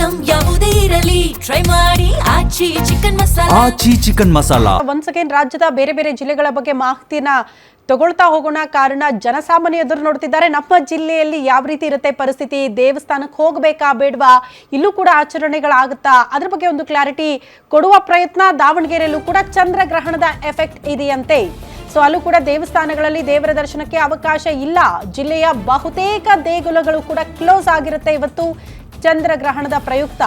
Item ಯಾವುದೇ ಇರಲಿ try ಮಾಡಿ ಆಚಿ ಚಿಕನ್ ಮಸಾಲಾ. ಆಚಿ ಚಿಕನ್ ಮಸಾಲಾ. ಒನ್ಸ್ ಅಗೇನ್ ರಾಜ್ಯದ ಬೇರೆ ಬೇರೆ ಜಿಲ್ಲೆಗಳ ಬಗ್ಗೆ ಮಾಹಿತಿನ ತಗೊಳ್ತಾ ಹೋಗೋಣ. ಕಾರಣ ಜನಸಾಮಾನ್ಯ ಎದುರು ನೋಡ್ತಿದ್ದಾರೆ. ನಮ್ಮ ಜಿಲ್ಲೆಯಲ್ಲಿ ಯಾವ ರೀತಿ ಇರುತ್ತೆ ಪರಿಸ್ಥಿತಿ, ದೇವಸ್ಥಾನಕ್ಕೆ ಹೋಗಬೇಕಾ ಬೇಡವಾ, ಇಲ್ಲೂ ಕೂಡ ಆಚರಣೆಗಳಾಗುತ್ತಾ, ಅದ್ರ ಬಗ್ಗೆ ಒಂದು ಕ್ಲಾರಿಟಿ ಕೊಡುವ ಪ್ರಯತ್ನ. ದಾವಣಗೆರೆಯಲ್ಲೂ ಕೂಡ ಚಂದ್ರಗ್ರಹಣದ ಎಫೆಕ್ಟ್ ಇದೆಯಂತೆ. ಸೊ ಅಲ್ಲೂ ಕೂಡ ದೇವಸ್ಥಾನಗಳಲ್ಲಿ ದೇವರ ದರ್ಶನಕ್ಕೆ ಅವಕಾಶ ಇಲ್ಲ. ಜಿಲ್ಲೆಯ ಬಹುತೇಕ ದೇಗುಲಗಳು ಕೂಡ ಕ್ಲೋಸ್ ಆಗಿರುತ್ತೆ ಇವತ್ತು ಚಂದ್ರಗ್ರಹಣದ ಪ್ರಯುಕ್ತ.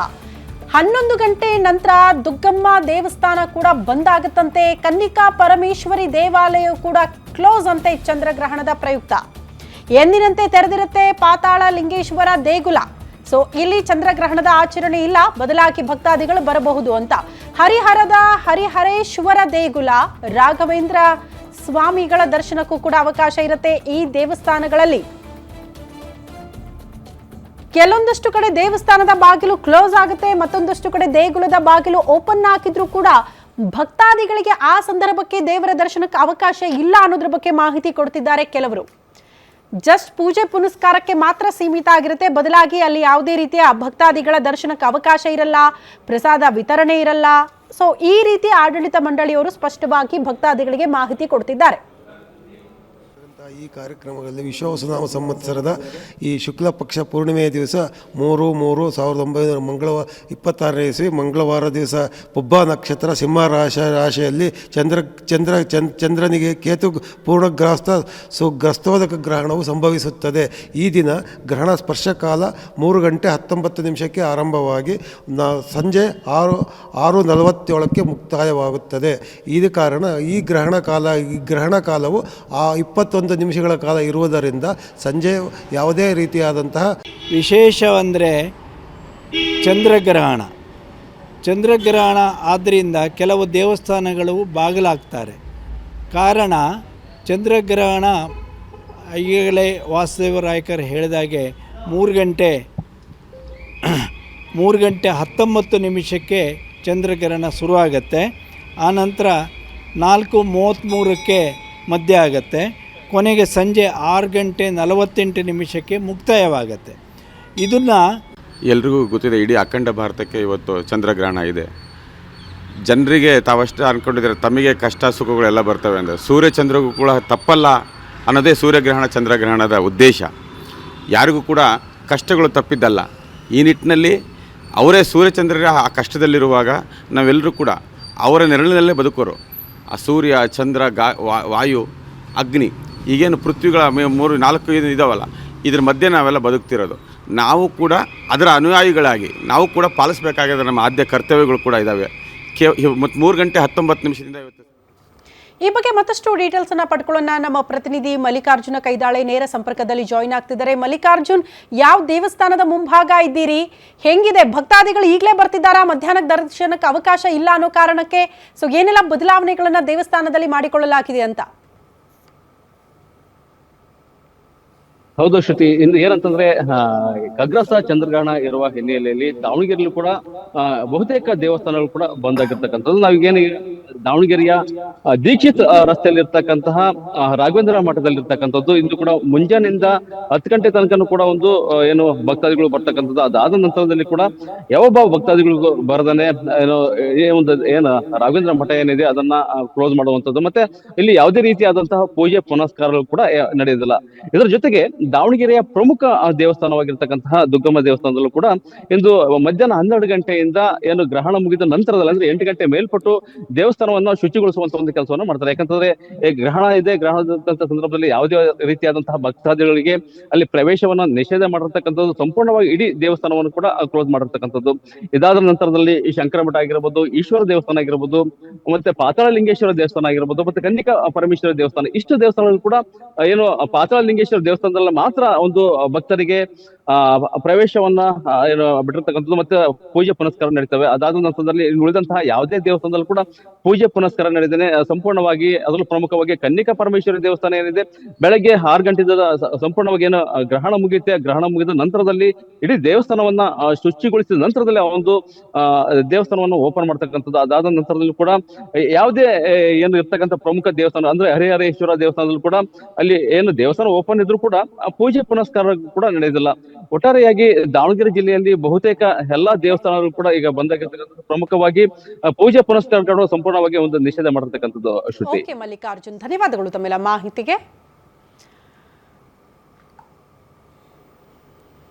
11 ಗಂಟೆ ನಂತರ ದುಗ್ಗಮ್ಮ ದೇವಸ್ಥಾನ ಕೂಡ ಬಂದ್ ಆಗುತ್ತಂತೆ. ಕನ್ನಿಕಾ ಪರಮೇಶ್ವರಿ ದೇವಾಲಯ ಕೂಡ ಕ್ಲೋಸ್ ಅಂತೆ ಚಂದ್ರಗ್ರಹಣದ ಪ್ರಯುಕ್ತ. ಎಂದಿನಂತೆ ತೆರೆದಿರುತ್ತೆ ಪಾತಾಳ ಲಿಂಗೇಶ್ವರ ದೇಗುಲ. ಸೊ ಇಲ್ಲಿ ಚಂದ್ರಗ್ರಹಣದ ಆಚರಣೆ ಇಲ್ಲ, ಬದಲಾಗಿ ಭಕ್ತಾದಿಗಳು ಬರಬಹುದು ಅಂತ. ಹರಿಹರದ ಹರಿಹರೇಶ್ವರ ದೇಗುಲ, ರಾಘವೇಂದ್ರ ಸ್ವಾಮಿಗಳ ದರ್ಶನಕ್ಕೂ ಕೂಡ ಅವಕಾಶ ಇರುತ್ತೆ ಈ ದೇವಸ್ಥಾನಗಳಲ್ಲಿ. ಕೆಲವೊಂದಷ್ಟು ಕಡೆ ದೇವಸ್ಥಾನದ ಬಾಗಿಲು ಕ್ಲೋಸ್ ಆಗುತ್ತೆ, ಮತ್ತೊಂದಷ್ಟು ಕಡೆ ದೇಗುಲದ ಬಾಗಿಲು ಓಪನ್ ಹಾಕಿದ್ರು ಕೂಡ ಭಕ್ತಾದಿಗಳಿಗೆ ಆ ಸಂದರ್ಭಕ್ಕೆ ದೇವರ ದರ್ಶನಕ್ಕೆ ಅವಕಾಶ ಇಲ್ಲ ಅನ್ನೋದ್ರ ಬಗ್ಗೆ ಮಾಹಿತಿ ಕೊಡ್ತಿದ್ದಾರೆ ಕೆಲವರು. ಜಸ್ಟ್ ಪೂಜೆ ಪುನಸ್ಕಾರಕ್ಕೆ ಮಾತ್ರ ಸೀಮಿತ ಆಗಿರುತ್ತೆ, ಬದಲಾಗಿ ಅಲ್ಲಿ ಯಾವುದೇ ರೀತಿಯ ಭಕ್ತಾದಿಗಳ ದರ್ಶನಕ್ಕೆ ಅವಕಾಶ ಇರಲ್ಲ, ಪ್ರಸಾದ ವಿತರಣೆ ಇರಲ್ಲ. ಸೊ ಈ ರೀತಿ ಆಡಳಿತ ಮಂಡಳಿಯವರು ಸ್ಪಷ್ಟವಾಗಿ ಭಕ್ತಾದಿಗಳಿಗೆ ಮಾಹಿತಿ ಕೊಡ್ತಿದ್ದಾರೆ. ಈ ಕಾರ್ಯಕ್ರಮಗಳಲ್ಲಿ ವಿಶ್ವಾವಸುನಾಮ ಸಂವತ್ಸರದ ಈ ಶುಕ್ಲ ಪಕ್ಷ ಪೂರ್ಣಿಮೆಯ ದಿವಸ 3/3/1900 ಮಂಗಳವಾರ 26ನೇ ಇಸವಿ ಮಂಗಳವಾರ ದಿವಸ ಪುಬ್ಬ ನಕ್ಷತ್ರ ಸಿಂಹ ರಾಶಿಯಲ್ಲಿ ಚಂದ್ರನಿಗೆ ಕೇತು ಪೂರ್ಣಗ್ರಸ್ತ ಸುಗ್ರಸ್ತೋದಕ ಗ್ರಹಣವು ಸಂಭವಿಸುತ್ತದೆ. ಈ ದಿನ ಗ್ರಹಣ ಸ್ಪರ್ಶಕಾಲ 3 ಗಂಟೆ 19 ನಿಮಿಷಕ್ಕೆ ಆರಂಭವಾಗಿ ಸಂಜೆ 6:47ಕ್ಕೆ ಮುಕ್ತಾಯವಾಗುತ್ತದೆ. ಈ ಕಾರಣ ಈ ಗ್ರಹಣ ಕಾಲವು 21 ನಿಮಿಷಗಳ ಕಾಲ ಇರುವುದರಿಂದ ಸಂಜೆ ಯಾವುದೇ ರೀತಿಯಾದಂತಹ ವಿಶೇಷವೆಂದರೆ ಚಂದ್ರಗ್ರಹಣ ಆದ್ದರಿಂದ ಕೆಲವು ದೇವಸ್ಥಾನಗಳು ಬಾಗಿಲಾಗ್ತಾರೆ. ಕಾರಣ ಚಂದ್ರಗ್ರಹಣ ಈಗಲೇ ವಾಸುದೇವ ರಾಯಕರ್ ಹೇಳಿದಾಗೆ 3 ಗಂಟೆ 19 ನಿಮಿಷಕ್ಕೆ ಚಂದ್ರಗ್ರಹಣ ಶುರುವಾಗತ್ತೆ. ಆನಂತರ 4:33ಕ್ಕೆ ಮಧ್ಯ ಆಗುತ್ತೆ. ಕೊನೆಗೆ ಸಂಜೆ 6 ಗಂಟೆ 48 ನಿಮಿಷಕ್ಕೆ ಮುಕ್ತಾಯವಾಗುತ್ತೆ. ಇದನ್ನು ಎಲ್ರಿಗೂ ಗೊತ್ತಿದೆ, ಇಡೀ ಅಖಂಡ ಭಾರತಕ್ಕೆ ಇವತ್ತು ಚಂದ್ರಗ್ರಹಣ ಇದೆ. ಜನರಿಗೆ ತಾವಷ್ಟು ಅಂದ್ಕೊಂಡಿದ್ದಾರೆ ತಮಗೆ ಕಷ್ಟ ಸುಖಗಳೆಲ್ಲ ಬರ್ತವೆ ಅಂದರೆ ಸೂರ್ಯಚಂದ್ರಗೂ ಕೂಡ ತಪ್ಪಲ್ಲ ಅನ್ನೋದೇ ಸೂರ್ಯಗ್ರಹಣ ಚಂದ್ರಗ್ರಹಣದ ಉದ್ದೇಶ. ಯಾರಿಗೂ ಕೂಡ ಕಷ್ಟಗಳು ತಪ್ಪಿದ್ದಲ್ಲ. ಈ ನಿಟ್ಟಿನಲ್ಲಿ ಅವರೇ ಸೂರ್ಯಚಂದ್ರರ ಆ ಕಷ್ಟದಲ್ಲಿರುವಾಗ ನಾವೆಲ್ಲರೂ ಕೂಡ ಅವರ ನೆರಳಿನಲ್ಲೇ ಬದುಕೋರು. ಆ ಸೂರ್ಯ, ಚಂದ್ರ, ವಾಯು, ಅಗ್ನಿ, ಈಗೇನು ಪೃಥ್ವಿಗಳ 3-4 ಇದಾವಲ್ಲ, ಇದ್ರ ಮಧ್ಯೆ ನಾವೆಲ್ಲ ಬದುಕ್ತಿರೋದು. ನಾವು ಕೂಡ ಅದರ ಅನುಯಾಯಿಗಳಾಗಿ ನಾವು ಕೂಡ ಪಾಲಿಸಬೇಕಾಗಿರೋ ನಮ್ಮ ಆದ್ಯ ಕರ್ತವ್ಯಗಳು ಕೂಡ ಇದ್ದಾವೆ. ಮತ್ತು 3 ಗಂಟೆ 19 ನಿಮಿಷದಿಂದ ಇವತ್ತು ಈ ಬಗ್ಗೆ ಮತ್ತಷ್ಟು ಡೀಟೇಲ್ಸ್ ಅನ್ನ ಪಡ್ಕೊಳ್ಳೋಣ. ನಮ್ಮ ಪ್ರತಿನಿಧಿ ಮಲ್ಲಿಕಾರ್ಜುನ ಕೈದಾಳೆ ನೇರ ಸಂಪರ್ಕದಲ್ಲಿ ಜಾಯಿನ್ ಆಗ್ತಿದ್ದಾರೆ. ಮಲ್ಲಿಕಾರ್ಜುನ್, ಯಾವ ದೇವಸ್ಥಾನದ ಮುಂಭಾಗ ಇದ್ದೀರಿ? ಹೆಂಗಿದೆ ಭಕ್ತಾದಿಗಳು ಈಗಲೇ ಬರ್ತಿದ್ದಾರಾ? ಮಧ್ಯಾಹ್ನದ ದರ್ಶನಕ್ಕೆ ಅವಕಾಶ ಇಲ್ಲ ಅನ್ನೋ ಕಾರಣಕ್ಕೆ ಸೊ ಏನೆಲ್ಲ ಬದಲಾವಣೆಗಳನ್ನ ದೇವಸ್ಥಾನದಲ್ಲಿ ಮಾಡಿಕೊಳ್ಳಲಾಗಿದೆ ಅಂತ? ಹೌದು ಶ್ರುತಿ, ಇನ್ನು ಏನಂತಂದ್ರೆ ಖಗ್ರಾಸ ಚಂದ್ರಗ್ರಹಣ ಇರುವ ಹಿನ್ನೆಲೆಯಲ್ಲಿ ದಾವಣಗೆರೆಯಲ್ಲೂ ಕೂಡ ಬಹುತೇಕ ದೇವಸ್ಥಾನಗಳು ಕೂಡ ಬಂದಾಗಿರ್ತಕ್ಕಂಥದ್ದು. ನಾವೀಗೇನು ದಾವಣಗೆರೆಯ ದೀಕ್ಷಿತ್ ರಸ್ತೆಯಲ್ಲಿರ್ತಕ್ಕಂತಹ ರಾಘವೇಂದ್ರ ಮಠದಲ್ಲಿರ್ತಕ್ಕಂಥದ್ದು ಇಂದು ಕೂಡ ಮುಂಜಾನೆಯಿಂದ 10 ಗಂಟೆ ತನಕನೂ ಕೂಡ ಒಂದು ಏನು ಭಕ್ತಾದಿಗಳು ಬರ್ತಕ್ಕಂಥದ್ದು. ಅದಾದ ನಂತರದಲ್ಲಿ ಕೂಡ ಯಾವೊಬ್ಬ ಭಕ್ತಾದಿಗಳು ಬರದನೆ ಏನು ರಾಘವೇಂದ್ರ ಮಠ ಏನಿದೆ ಅದನ್ನ ಕ್ಲೋಸ್ ಮಾಡುವಂಥದ್ದು, ಮತ್ತೆ ಇಲ್ಲಿ ಯಾವುದೇ ರೀತಿಯಾದಂತಹ ಪೂಜೆ ಪುನಸ್ಕಾರಗಳು ಕೂಡ ನಡೆಯೋದಿಲ್ಲ. ಇದರ ಜೊತೆಗೆ ದಾವಣಗೆರೆಯ ಪ್ರಮುಖ ದೇವಸ್ಥಾನವಾಗಿರ್ತಕ್ಕಂತಹ ದುಗ್ಗಮ್ಮ ದೇವಸ್ಥಾನದಲ್ಲೂ ಕೂಡ ಇಂದು ಮಧ್ಯಾಹ್ನ 12 ಗಂಟೆಯಿಂದ ಏನು ಗ್ರಹಣ ಮುಗಿದ ನಂತರದಲ್ಲಿ ಅಂದ್ರೆ 8 ಗಂಟೆ ಮೇಲ್ಪಟ್ಟು ದೇವಸ್ಥಾನವನ್ನ ಶುಚಿಗೊಳಿಸುವಂತ ಒಂದು ಕೆಲಸವನ್ನು ಮಾಡ್ತಾರೆ. ಯಾಕಂತಂದ್ರೆ ಗ್ರಹಣ ಇದೆ, ಗ್ರಹಣದ ಸಂದರ್ಭದಲ್ಲಿ ಯಾವುದೇ ರೀತಿಯಾದಂತಹ ಭಕ್ತಾದಿಗಳಿಗೆ ಅಲ್ಲಿ ಪ್ರವೇಶವನ್ನ ನಿಷೇಧ ಮಾಡಿರ್ತಕ್ಕಂಥದ್ದು, ಸಂಪೂರ್ಣವಾಗಿ ಇಡೀ ದೇವಸ್ಥಾನವನ್ನು ಕೂಡ ಕ್ಲೋಸ್ ಮಾಡಿರ್ತಕ್ಕಂಥದ್ದು. ಇದಾದ ನಂತರದಲ್ಲಿ ಈ ಶಂಕರ ಮಠ ಆಗಿರ್ಬೋದು, ಈಶ್ವರ ದೇವಸ್ಥಾನ ಆಗಿರ್ಬೋದು, ಮತ್ತೆ ಪಾತಾಳ ಲಿಂಗೇಶ್ವರ ದೇವಸ್ಥಾನ ಆಗಿರ್ಬೋದು, ಮತ್ತೆ ಕನ್ನಿಕಾ ಪರಮೇಶ್ವರ ದೇವಸ್ಥಾನ, ಇಷ್ಟು ದೇವಸ್ಥಾನಗಳು ಕೂಡ ಏನು ಪಾತಾಳ ಲಿಂಗೇಶ್ವರ ದೇವಸ್ಥಾನದಲ್ಲಿ ಮಾತ್ರ ಒಂದು ಭಕ್ತರಿಗೆ ಪ್ರವೇಶವನ್ನ ಏನು ಬಿಟ್ಟಿರ್ತಕ್ಕಂಥದ್ದು, ಮತ್ತೆ ಪೂಜೆ ಪುನಸ್ಕಾರ ನಡೀತವೆ. ಅದಾದ ನಂತರದಲ್ಲಿ ಉಳಿದಂತಹ ಯಾವುದೇ ದೇವಸ್ಥಾನದಲ್ಲಿ ಕೂಡ ಪೂಜೆ ಪುನಸ್ಕಾರ ನಡೆದೇನೆ ಸಂಪೂರ್ಣವಾಗಿ. ಅದರಲ್ಲೂ ಪ್ರಮುಖವಾಗಿ ಕನ್ನಿಕಾ ಪರಮೇಶ್ವರಿ ದೇವಸ್ಥಾನ ಏನಿದೆ, ಬೆಳಗ್ಗೆ 6 ಗಂಟೆಯಿಂದ ಸಂಪೂರ್ಣವಾಗಿ ಏನು ಗ್ರಹಣ ಮುಗಿಯುತ್ತೆ, ಗ್ರಹಣ ಮುಗಿದ ನಂತರದಲ್ಲಿ ಇಡೀ ದೇವಸ್ಥಾನವನ್ನ ಶುಚಿಗೊಳಿಸಿದ ನಂತರದಲ್ಲಿ ಒಂದು ದೇವಸ್ಥಾನವನ್ನು ಓಪನ್ ಮಾಡ್ತಕ್ಕಂಥದ್ದು. ಅದಾದ ನಂತರದಲ್ಲಿ ಕೂಡ ಯಾವುದೇ ಏನು ಇರ್ತಕ್ಕಂಥ ಪ್ರಮುಖ ದೇವಸ್ಥಾನ ಅಂದ್ರೆ ಹರಿಹರೇಶ್ವರ ದೇವಸ್ಥಾನದಲ್ಲೂ ಕೂಡ ಅಲ್ಲಿ ಏನು ದೇವಸ್ಥಾನ ಓಪನ್ ಇದ್ರು ಕೂಡ ಪೂಜೆ ಪುನಸ್ಕಾರ ಕೂಡ ನಡೆಯೋದಿಲ್ಲ. ಒಟ್ಟಾರೆಯಾಗಿ ದಾವಣಗೆರೆ ಜಿಲ್ಲೆಯಲ್ಲಿ ಬಹುತೇಕ ಎಲ್ಲಾ ದೇವಸ್ಥಾನಗಳು ಕೂಡ ಈಗ ಬಂದಾಗಿರ್ತಕ್ಕಂಥದ್ದು, ಪ್ರಮುಖವಾಗಿ ಪೂಜೆ ಪುನಸ್ಕಾರಗಳು ಸಂಪೂರ್ಣವಾಗಿ ಒಂದು ನಿಷೇಧ ಮಾಡಿರ್ತಕ್ಕಂಥದ್ದು ಶ್ರುತಿ. ಓಕೆ ಮಲ್ಲಿಕಾರ್ಜುನ್, ಧನ್ಯವಾದಗಳು ತಮ್ಮೆಲ್ಲ ಮಾಹಿತಿಗೆ.